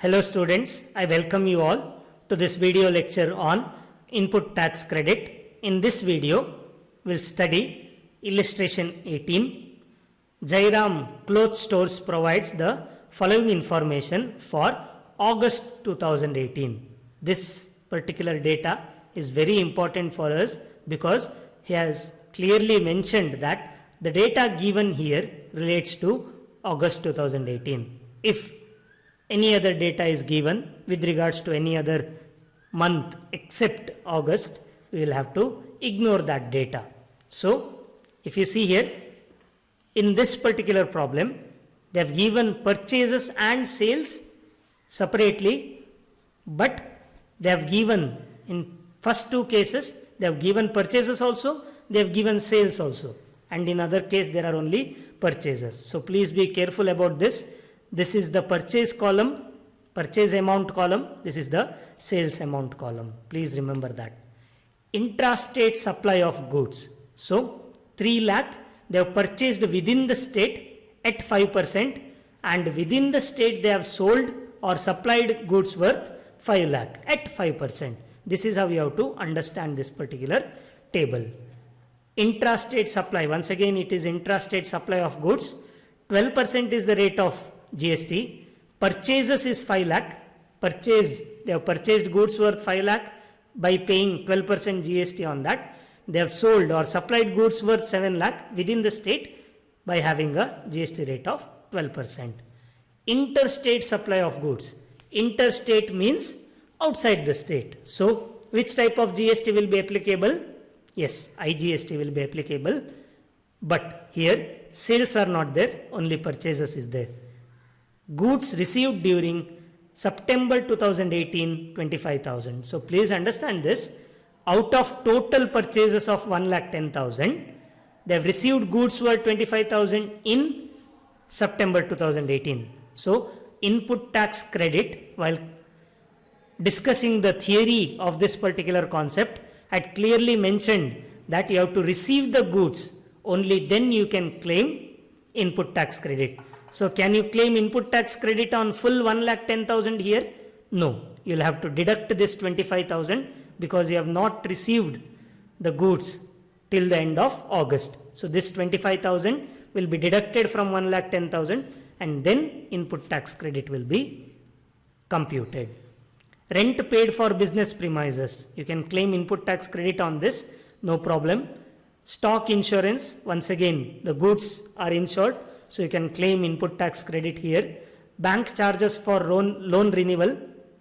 Hello students, I welcome you all to this video lecture on input tax credit. In this video, we'll study illustration 18. Jairam Cloth Stores provides the following information for August 2018. This particular data is very important for us because he has clearly mentioned that the data given here relates to August 2018. If any other data is given with regards to any other month except August, we will have to ignore that data. So, if you see here, in this particular problem, they have given purchases and sales separately, but they have given, in first two cases, they have given purchases also, they have given sales also, and in other case there are only purchases. So, please be careful about this. This is the purchase column, purchase amount column. This is the sales amount column. Please remember that. Intrastate supply of goods. So, 3 lakh they have purchased within the state at 5%, and within the state they have sold or supplied goods worth 5 lakh at 5%. This is how you have to understand this particular table. Intrastate supply, once again it is intrastate supply of goods. 12% is the rate of GST. Purchases is 5 lakh. They have purchased goods worth 5 lakh by paying 12% GST on that. They have sold or supplied goods worth 7 lakh within the state by having a GST rate of 12%. Interstate supply of goods. Interstate means outside the state. So, which type of GST will be applicable? Yes, IGST will be applicable. But here sales are not there, only purchases is there. Goods received during September 2018, 25,000. So, please understand this. Out of total purchases of 1,10,000, they have received goods worth 25,000 in September 2018. So, input tax credit, while discussing the theory of this particular concept, had clearly mentioned that you have to receive the goods, only then you can claim input tax credit. So, can you claim input tax credit on full 1,10,000 here? No, you will have to deduct this 25,000 because you have not received the goods till the end of August. So, this 25,000 will be deducted from 1,10,000 and then input tax credit will be computed. Rent paid for business premises, you can claim input tax credit on this, no problem. Stock insurance, once again the goods are insured, so you can claim input tax credit here. Bank charges for loan renewal,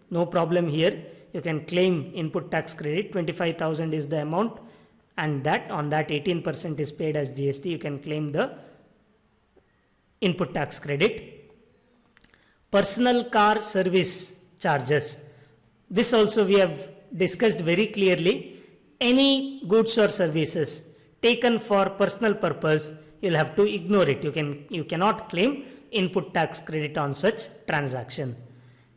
no problem here. You can claim input tax credit. 25,000 is the amount, and that on that 18% is paid as GST. You can claim the input tax credit. Personal car service charges. This also we have discussed very clearly. Any goods or services taken for personal purpose, you'll have to ignore it. You cannot claim input tax credit on such transaction.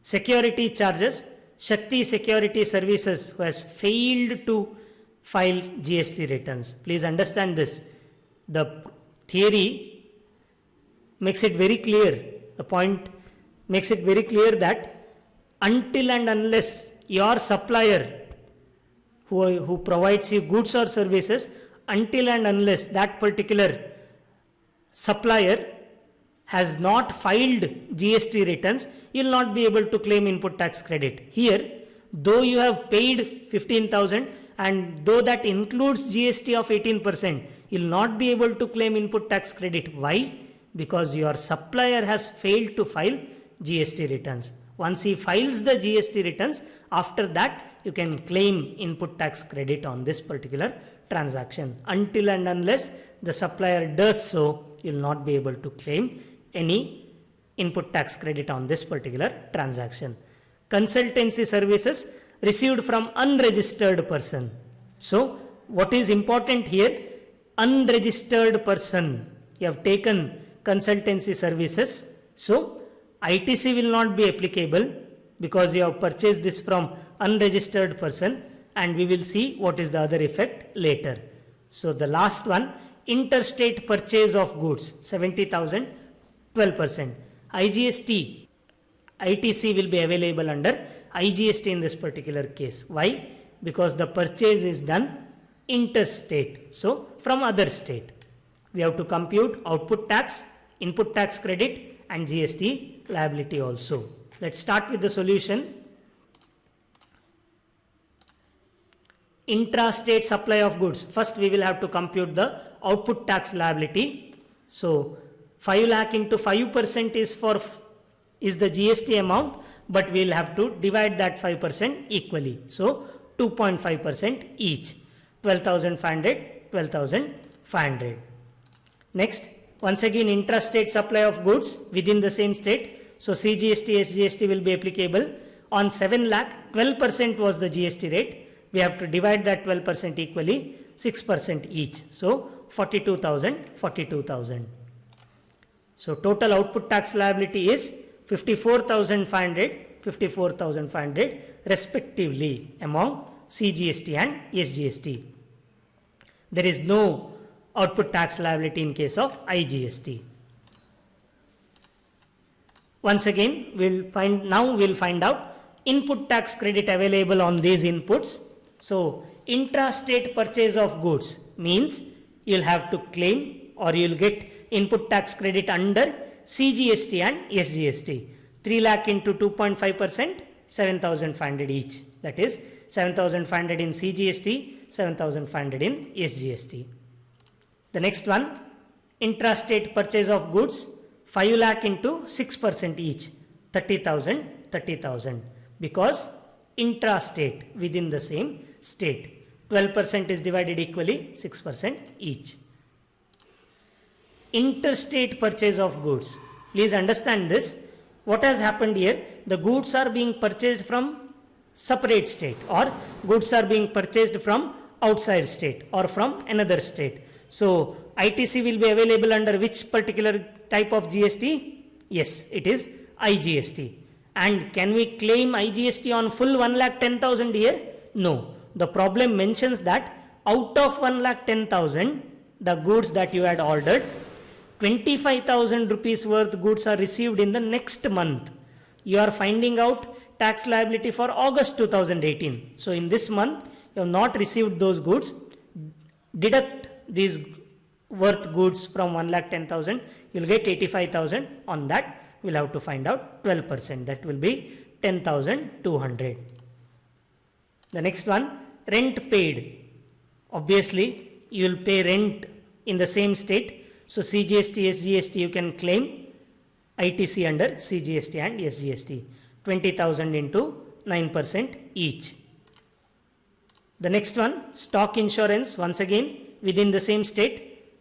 Security charges. Shakti Security Services who has failed to file GST returns. Please understand this. The theory makes it very clear. The point makes it very clear that until and unless your supplier who provides you goods or services, until and unless that particular supplier has not filed GST returns, you will not be able to claim input tax credit. Here, though you have paid 15,000 and though that includes GST of 18%, you will not be able to claim input tax credit. Why? Because your supplier has failed to file GST returns. Once he files the GST returns, after that you can claim input tax credit on this particular transaction. Until and unless the supplier does so, you will not be able to claim any input tax credit on this particular transaction. Consultancy services received from unregistered person. So, what is important here? Unregistered person. You have taken consultancy services. So, ITC will not be applicable because you have purchased this from unregistered person, and we will see what is the other effect later. So, the last one, interstate purchase of goods, 70,000, 12%. IGST ITC will be available under IGST in this particular case. Why? Because the purchase is done interstate, so from other state. We have to compute output tax, input tax credit and GST liability also. Let's start with the solution. Intrastate supply of goods. First we will have to compute the output tax liability. So 5 lakh into 5% is the GST amount, but we will have to divide that 5% equally. So 2.5% each. 12,500, 12,500. Next, once again intrastate supply of goods within the same state. So CGST, SGST will be applicable. On 7 lakh, 12% was the GST rate. We have to divide that 12% equally, 6% each. So 42,000, 42,000. So total output tax liability is 54,500, 54,500 respectively among CGST and SGST. There is no output tax liability in case of IGST. Once again, we'll find out input tax credit available on these inputs. So intrastate purchase of goods means you'll have to claim or you'll get input tax credit under CGST and SGST. 3 lakh into 2.5%, 7,500 each. That is 7,500 in CGST, 7,500 in SGST. The next one, intrastate purchase of goods, 5 lakh into 6% each, 30,000, 30,000. Because intrastate within the same state. 12% is divided equally, 6% each. Interstate purchase of goods. Please understand this. What has happened here? The goods are being purchased from separate state, or goods are being purchased from outside state or from another state. So ITC will be available under which particular type of GST? Yes, it is IGST. And can we claim IGST on full 1,10,000 here? No. The problem mentions that out of 1,10,000, the goods that you had ordered, 25,000 rupees worth goods are received in the next month. You are finding out tax liability for August 2018. So in this month, you have not received those goods. Deduct these worth goods from 1,10,000. You will get 85,000. On that, we will have to find out 12%. That will be 10,200. The next one, rent paid. Obviously, you will pay rent in the same state. So CGST, SGST, you can claim ITC under CGST and SGST. 20,000 into 9% each. The next one, stock insurance, once again within the same state.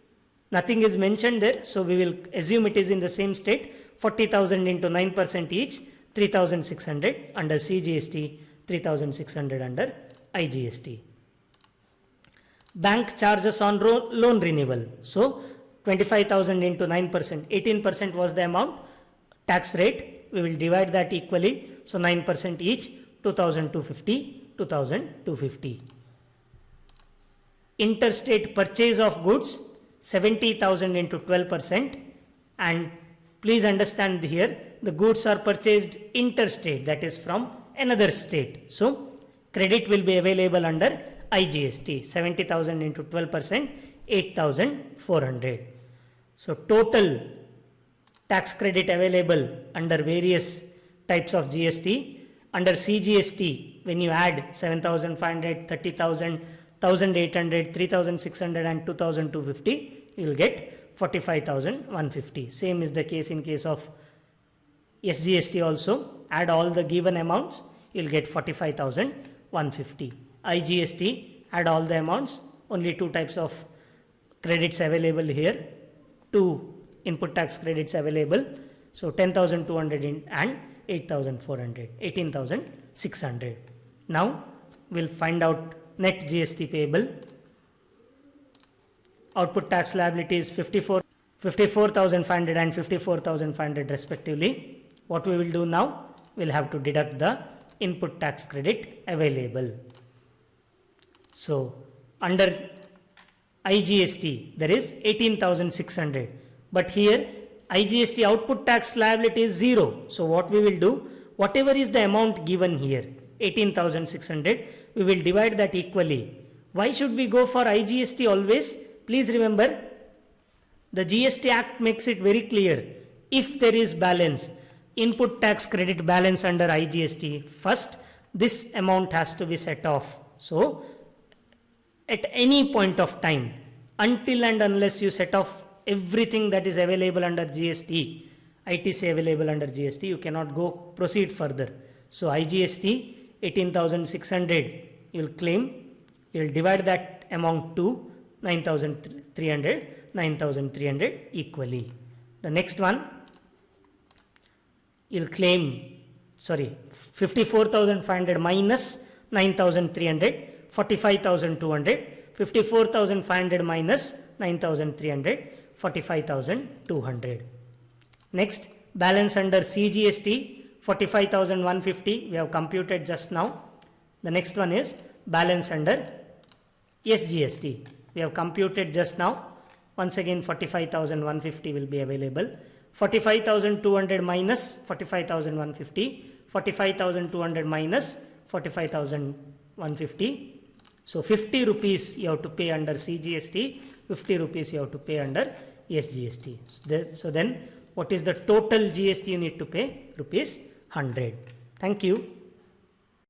Nothing is mentioned there, so we will assume it is in the same state. 40,000 into 9% each, 3,600 under CGST, 3,600 under IGST. Bank charges on loan renewal. So 25,000 into 9%, 18% was the amount, tax rate, we will divide that equally. So 9% each, 2,250, 2,250. Interstate purchase of goods, 70,000 into 12%. And please understand here, the goods are purchased interstate, that is from another state. So credit will be available under IGST, 70,000 into 12%, 8,400. So total tax credit available under various types of GST. Under CGST, when you add 7,500, 30,000, 1,800, 3,600 and 2,250, you will get 45,150. Same is the case in case of SGST also. Add all the given amounts, you will get 45,150. IGST, add all the amounts, only two types of credits available here, two input tax credits available. So 10,200 and 8,400, 18,600. Now we'll find out net GST payable. Output tax liability is 54,500 and 54,500 respectively. What we will do now, we'll have to deduct the input tax credit available. So under IGST there is 18,600, but here IGST output tax liability is 0. So what we will do, whatever is the amount given here, 18,600, we will divide that equally. Why should we go for IGST always? Please remember, the GST Act makes it very clear. If there is balance, input tax credit balance under IGST, first this amount has to be set off. So, at any point of time, until and unless you set off everything that is available under GST, ITC available under GST, you cannot go proceed further. So, IGST 18,600 you will claim, you will divide that amount to 9,300 equally. The next one, you will claim, 54,500 minus 9,300, 45,200, 54,500 minus 9,300, 45,200. Next, balance under CGST, 45,150, we have computed just now. The next one is balance under SGST. We have computed just now. Once again, 45,150 will be available. 45,200 minus 45,150, 45,200 minus 45,150. So 50 rupees you have to pay under CGST, 50 rupees you have to pay under SGST. So then what is the total GST you need to pay? Rupees 100. Thank you.